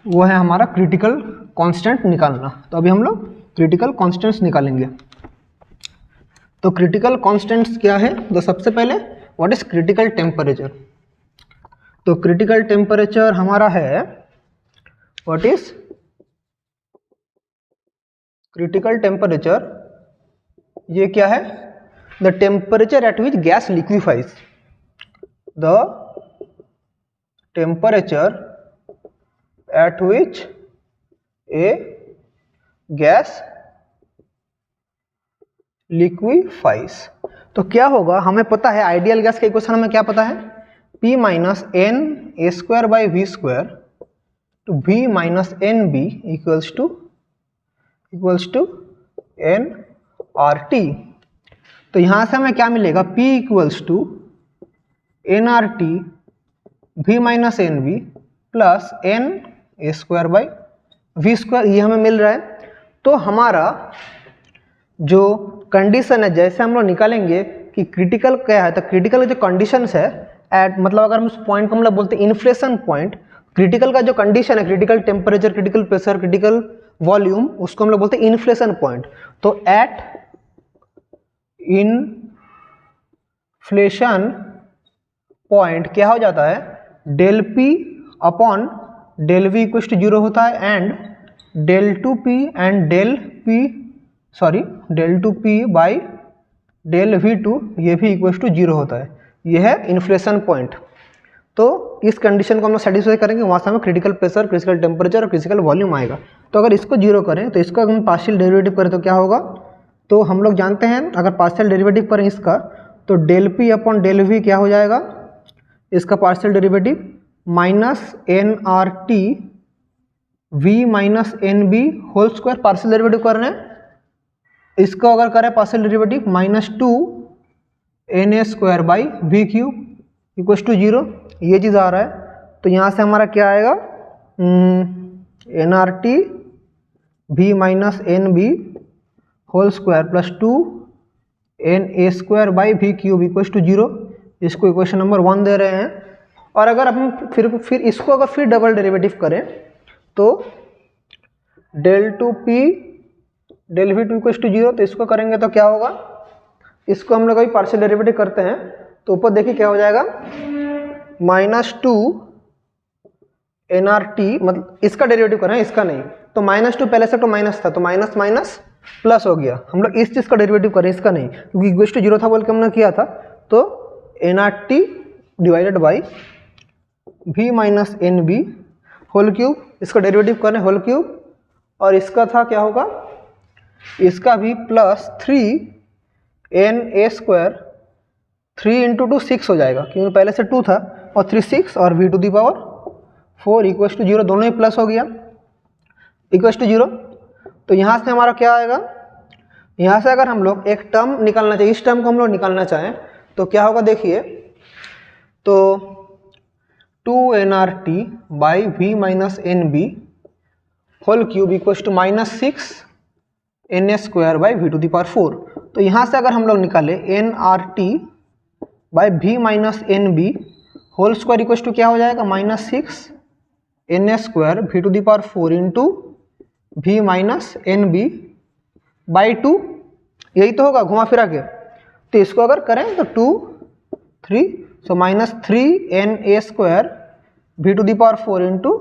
वो है हमारा क्रिटिकल कांस्टेंट निकालना। तो अभी हम लोग क्रिटिकल कांस्टेंट्स निकालेंगे। तो क्रिटिकल कांस्टेंट्स क्या है, तो सबसे पहले व्हाट इज क्रिटिकल टेम्परेचर। तो क्रिटिकल टेम्परेचर हमारा है, व्हाट इज क्रिटिकल टेम्परेचर, ये क्या है, the temperature at which gas liquefies, the temperature at which a gas liquefies। तो क्या होगा, हमें पता है आइडियल गैस का इक्वेशन हमें क्या पता है, P minus N A square by V square to V minus N B equals to N R T. तो यहाँ से हमें क्या मिलेगा, P equals to N R T V minus N B plus N A square by V square, ये हमें मिल रहा है। तो हमारा जो कंडीशन है, जैसे हम लोग निकालेंगे कि क्रिटिकल क्या है, तो क्रिटिकल जो कंडीशंस है एट, मतलब अगर हम उस पॉइंट को हम लोग बोलते हैं इन्फ्लेशन पॉइंट, क्रिटिकल का जो कंडीशन है, critical temperature, critical pressure, critical volume, उसको हम लोग बोलते हैं इन्फ्लेशन पॉइंट। तो एट इन्फ्लेशन पॉइंट क्या हो जाता है, del P upon del V equal to 0 होता है, and del two P by del V two, ये भी इक्वल टू 0 होता है। ये है इन्फ्लेशन पॉइंट। तो इस कंडीशन को हम लोग सेटिस्फाई करेंगे, वहाँ से हमें क्रिटिकल प्रेशर, क्रिटिकल टेम्परेचर और क्रिटिकल वॉल्यूम आएगा। तो अगर इसको जीरो करें तो इसको अगर हम पार्शियल डेरिवेटिव करें तो क्या होगा, तो हम लोग जानते हैं अगर पार्शियल डेरिवेटिव करें इसका तो del P upon del V क्या हो जाएगा, इसका partial derivative minus N R T V minus N B whole square. Partial derivative कर रहे हैं, इसको अगर करें partial derivative minus two N A square by V cube equal to zero, ये चीज़ आ रहा है। तो यहाँ से हमारा क्या आएगा, N R T V minus N B whole square plus two N A square by V cube equal to zero. इसको इक्वेशन नंबर 1 दे रहे हैं। और अगर हम फिर इसको अगर फिर डबल डेरिवेटिव करें तो del two P del V two equal to zero, तो इसको करेंगे तो क्या होगा, इसको हम लोग अभी पार्शियल डेरिवेटिव करते हैं तो ऊपर देखिए क्या हो जाएगा, minus two N R T, मतलब इसका डेरिवेटिव कर रहे हैं इसका नहीं, तो माइनस टू पहले से तो माइनस था तो माइनस माइनस प्लस हो गया। हम लोग इस चीज़ का डेरिवेटिव करें इसका नहीं, क्योंकि इक्वल टू जीरो था बोल के हमने किया था। तो N R T divided by V minus N B whole cube, इसका डेरिवेटिव करें होल क्यूब, और इसका था क्या होगा, इसका भी plus three N A square, 3 into two 6 हो जाएगा क्योंकि पहले से 2 था, और 3 6 और V to the power 4 equal to zero, दोनों ही प्लस हो गया इक्वल टू जीरो। तो यहाँ से हमारा क्या आएगा, यहाँ से अगर हम लोग एक टर्म निकालना चाहिए, इस टर्म को हम लोग निकालना चाहें तो क्या होगा देखिए, तो 2nRT by V minus N B whole cube equal to minus 6 N A square by V to the power 4। तो यहाँ से अगर हम लोग निकाले nRT by V minus N B whole square equal to क्या हो जाएगा, minus 6 N A square V to the power 4 into V minus N B by 2, यही तो होगा घुमा फिरा के। तो इसको अगर करें तो 2 3, so minus 3 N A square V to the power 4 into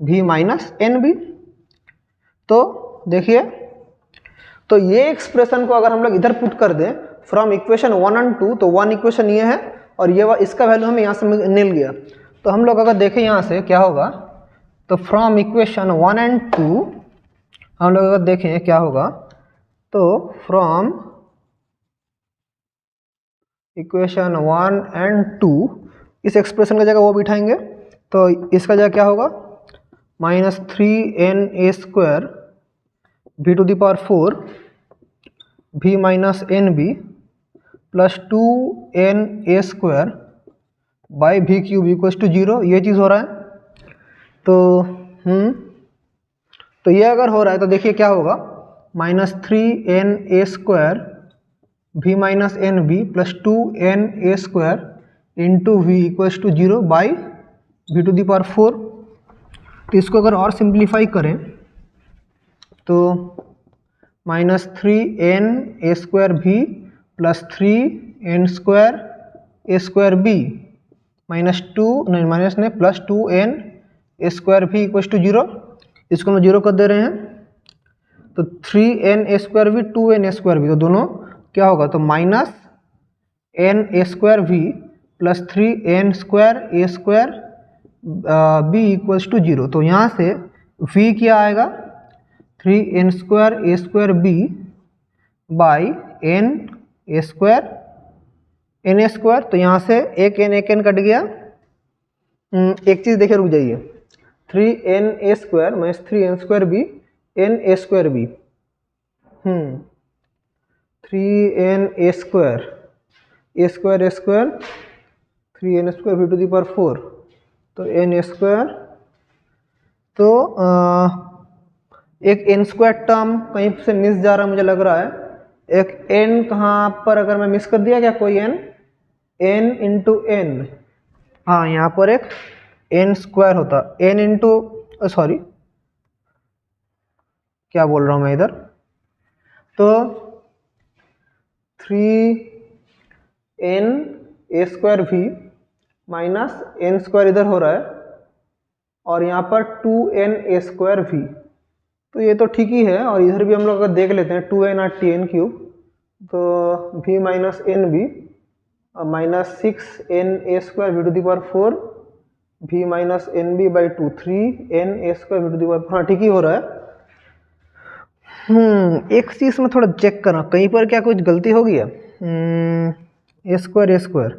V minus N B. तो देखिए, तो ये एक्सप्रेशन को अगर हम लोग इधर पुट कर दें फ्रॉम इक्वेशन 1 एंड 2, तो 1 इक्वेशन ये है और ये इसका वैल्यू हमें यहाँ से मिल गया। तो हम लोग अगर देखें यहाँ से क्या होगा, तो फ्रॉम इक्वेशन 1 एंड 2 हम लोग अगर देखें क्या होगा, तो फ्रॉम इक्वेशन 1 एंड 2 इस एक्सप्रेशन की जगह वो बिठाएंगे, तो इसका जगह क्या होगा, minus 3 N A square V to the power 4 V minus N B plus 2 N A square by V cube equal to zero, ये चीज़ हो रहा है। तो ये अगर हो रहा है तो देखिए क्या होगा, minus 3 N A square V minus N B plus 2 N A square into V equals to zero by V to the power 4। तो इसको अगर और सिंप्लीफाई करें तो माइनस 3 एन ए स्क्वायर भी plus 3 N square A square B minus 2 नहीं minus नहीं plus 2 N A square भी इक्वल्स टू जीरो, इसको हम जीरो कर दे रहे हैं। तो 3 एन ए स्क्वायर भी 2 एन ए स्क्वायर भी, तो दोनों क्या होगा, तो minus N A square V plus 3 N square A square B equals to zero. तो यहाँ से v क्या आएगा, 3 N square A square B by N A square N A square. तो यहाँ से एक एन कट गया। एक चीज़ देखिए, रुक जाइए, 3 N A square minus 3 N square B N A square B 3 N A square A square 3 N square V to the power 4, तो एन ए स्क्वायर। तो एक एन स्क्वायर टर्म कहीं से मिस जा रहा है मुझे लग रहा है, एक एन कहाँ पर अगर मैं मिस कर दिया क्या, कोई एन इंटू एन, हाँ यहाँ पर एक एन स्क्वायर होता, एन इंटू सॉरी क्या बोल रहा हूँ मैं इधर, तो 3 N A square V minus N square इधर हो रहा है और यहाँ पर 2 एन ए स्क्वायर वी, तो ये तो ठीक ही है। और इधर भी हम लोग अगर देख लेते हैं 2 N R T N cube, तो V minus N B minus 6 N A square V to the power 4 v minus N B by 2 3 n a square V to the power, हाँ ठीक ही हो रहा है। एक चीज़ में थोड़ा चेक करना कहीं पर क्या कुछ गलती हो गई है। ए स्क्वायर,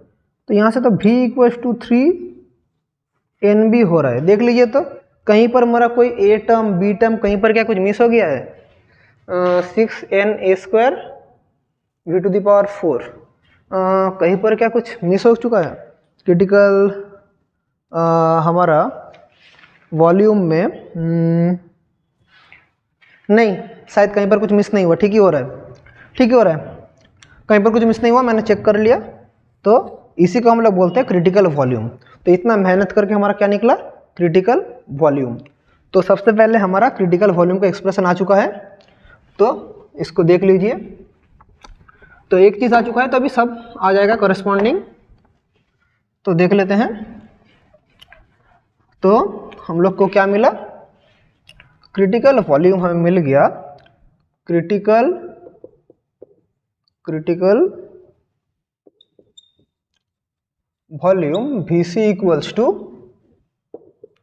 तो यहाँ से तो v इक्वल्स टू 3 NB हो रहा है, देख लीजिए तो कहीं पर मेरा कोई a टर्म b टर्म कहीं पर क्या कुछ मिस हो गया है। 6n a square V to the power 4 कहीं पर क्या कुछ मिस हो चुका है क्रिटिकल हमारा वॉल्यूम में। नहीं, शायद कहीं पर कुछ मिस नहीं हुआ, ठीक ही हो रहा है, ठीक ही हो रहा है, कहीं पर कुछ मिस नहीं हुआ, मैंने चेक कर लिया। तो इसी को हम लोग बोलते हैं क्रिटिकल वॉल्यूम। तो इतना मेहनत करके हमारा क्या निकला, क्रिटिकल वॉल्यूम। तो सबसे पहले हमारा क्रिटिकल वॉल्यूम का एक्सप्रेशन आ चुका है, तो इसको देख लीजिए। तो एक चीज़ आ चुका है, तो अभी सब आ जाएगा कॉरेस्पॉन्डिंग। तो देख लेते हैं। तो हम लोग को क्या मिला, क्रिटिकल वॉल्यूम हमें मिल गया, critical volume Vc equals to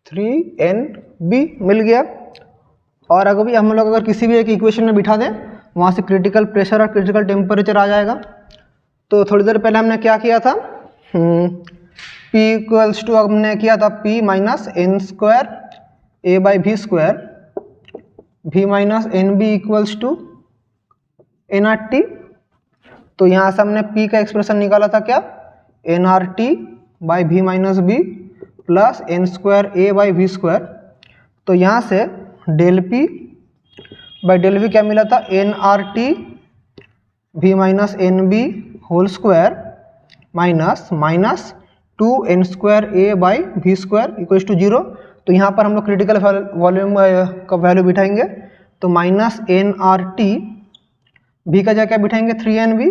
3NB मिल गया। और अगर हम लोग अगर किसी भी एक इक्वेशन में बिठा दें, वहाँ से क्रिटिकल प्रेशर और क्रिटिकल टेम्परेचर आ जाएगा। तो थोड़ी देर पहले हमने क्या किया था, P इक्वल्स टू हमने किया था P minus N square A by V square, V minus N B equals to nRT। तो यहाँ से हमने P का एक्सप्रेशन निकाला था क्या, nRT by V minus B plus N square A by V square. तो यहाँ से del P by del V क्या मिला था, nRT V minus N B whole square minus 2n square A by V square equals to 0। तो यहाँ पर हम लोग क्रिटिकल वॉल्यूम का वैल्यू बिठाएंगे, तो माइनस nRT V का जगह क्या बिठाएंगे 3NB,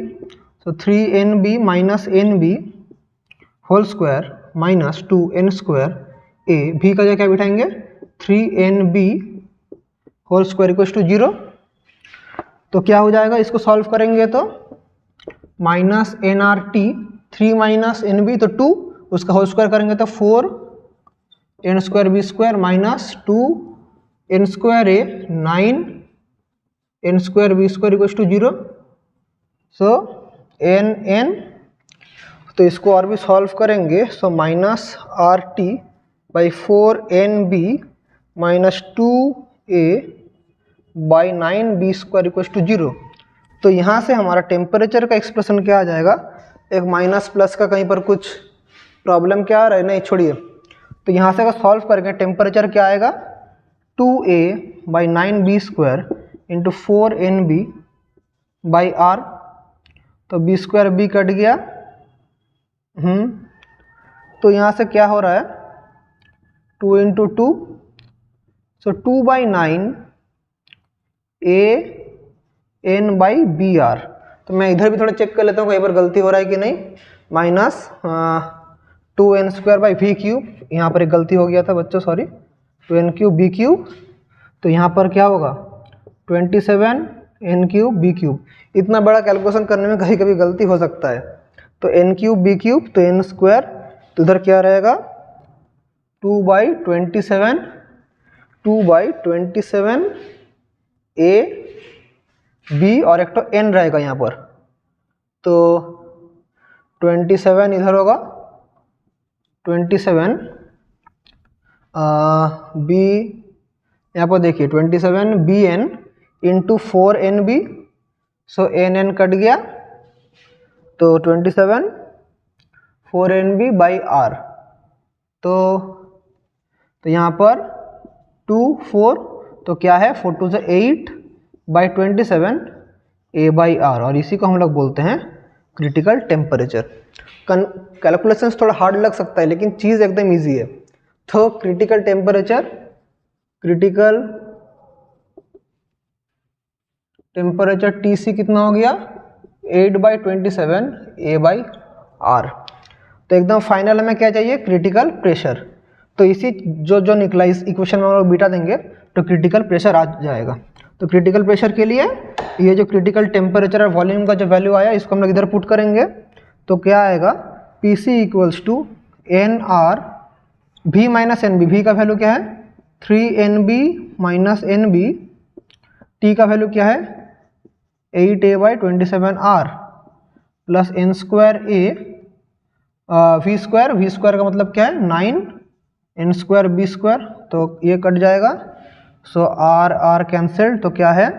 तो 3NB minus NB whole square minus 2n square A, V का जगह क्या बिठाएंगे 3NB whole square equals to 0। तो क्या हो जाएगा, इसको सॉल्व करेंगे तो माइनस nRT 3 माइनस NB तो 2, उसका होल स्क्वायर करेंगे तो 4n square B square minus 2n square A 9n square B square equals to 0। So n, तो इसको और भी सॉल्व करेंगे, so minus RT by 4NB minus 2A by 9B square equals to 0। तो यहाँ से हमारा टेम्परेचर का एक्सप्रेशन क्या आ जाएगा, एक माइनस प्लस का कहीं पर कुछ प्रॉब्लम क्या आ रहा है, नहीं छोड़िए। तो यहाँ से अगर सॉल्व करेंगे टेम्परेचर क्या आएगा 2A by 9B square into 4NB by R। तो B स्क्वायर B कट गया, तो यहाँ से क्या हो रहा है 2 into 2, so 2 by 9 AN by BR। तो मैं इधर भी थोड़ा चेक कर लेता हूँ कहीं पर गलती हो रहा है कि नहीं, minus 2n square by V cube, यहाँ पर एक गलती हो गया था बच्चों, sorry, 2n cube B cube. तो यहाँ पर क्या होगा 27n क्यूब बी क्यूब। इतना बड़ा कैलकुलेशन करने में कभी कभी गलती हो सकता है। तो n क्यूब बी क्यूब, तो n स्क्वायर, तो इधर क्या रहेगा 2 बाई 27 A B और एक तो n रहेगा यहाँ पर, तो 27 इधर होगा 27 B, यहाँ पर देखिए 27 BN इंटू 4NB, सो NN कट गया, तो 27 4NB बाई R। तो यहाँ पर 2 4, तो क्या है 4 2 से 8 बाई 27 A बाई R, और इसी को हम लोग बोलते हैं क्रिटिकल टेम्परेचर। कैलकुलेशंस थोड़ा हार्ड लग सकता है लेकिन चीज़ एकदम इजी है। तो क्रिटिकल टेम्परेचर TC कितना हो गया 8 बाई 27 A बाई R। तो एकदम फाइनल हमें क्या चाहिए, क्रिटिकल प्रेशर। तो इसी जो निकला इस इक्वेशन में हम लोग बीटा देंगे तो क्रिटिकल प्रेशर आ जाएगा। तो क्रिटिकल प्रेशर के लिए ये जो क्रिटिकल टेम्परेचर और वॉल्यूम का जो वैल्यू आया इसको हम लोग इधर पुट करेंगे, तो क्या आएगा PC equals to NR v minus N B, V का वैल्यू क्या है 3nb minus N B, T का वैल्यू क्या है 8a/27r plus N square A, V square का मतलब क्या है 9, एन स्क्वायर बी स्क्वायर, तो ये कट जाएगा, सो आर कैंसिल, तो क्या है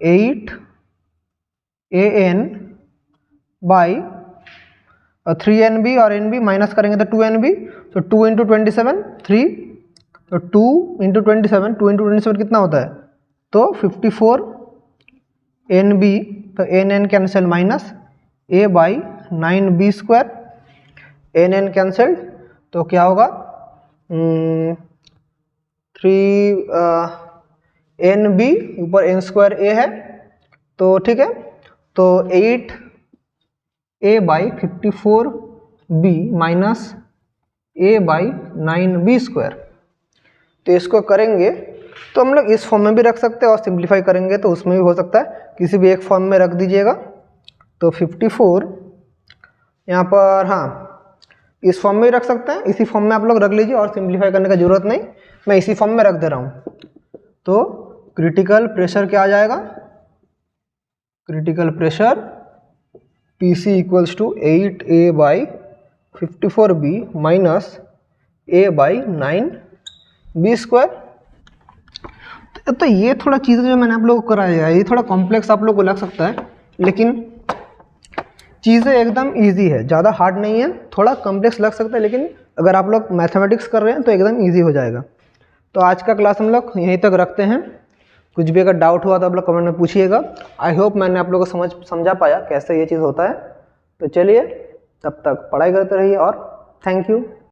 8an बाई 3nb और nb माइनस करेंगे तो 2nb, तो 2 इंटू 27 3, तो 2 इंटू 27 कितना होता है, तो 54 nb, तो nn cancel minus a by 9b square, nn cancel, तो क्या होगा 3nb ऊपर n स्क्वायर a है, तो ठीक है, तो 8a by 54b minus a by 9b square, तो इसको करेंगे तो हम लोग इस फॉर्म में भी रख सकते हैं और सिंप्लीफाई करेंगे तो उसमें भी हो सकता है, किसी भी एक फॉर्म में रख दीजिएगा। तो 54 यहाँ पर, हाँ इस फॉर्म में भी रख सकते हैं, इसी फॉर्म में आप लोग रख लीजिए और सिंप्लीफाई करने का जरूरत नहीं, मैं इसी फॉर्म में रख दे रहा हूँ। तो क्रिटिकल प्रेशर क्या आ जाएगा, critical pressure PC equals to 8a by 54b minus a by 9b square. तो ये थोड़ा चीज़ें जो मैंने आप लोगों को कराया है ये थोड़ा कॉम्प्लेक्स आप लोग को लग सकता है, लेकिन चीज़ें एकदम इजी है, ज़्यादा हार्ड नहीं है, थोड़ा कॉम्प्लेक्स लग सकता है, लेकिन अगर आप लोग मैथमेटिक्स कर रहे हैं तो एकदम इजी हो जाएगा। तो आज का क्लास हम लोग यहीं तक रखते हैं, कुछ भी अगर डाउट हुआ तो आप लोग कमेंट में पूछिएगा। आई होप मैंने आप लोगों को समझा पाया कैसे ये चीज़ होता है। तो चलिए तब तक पढ़ाई करते रहिए और थैंक यू।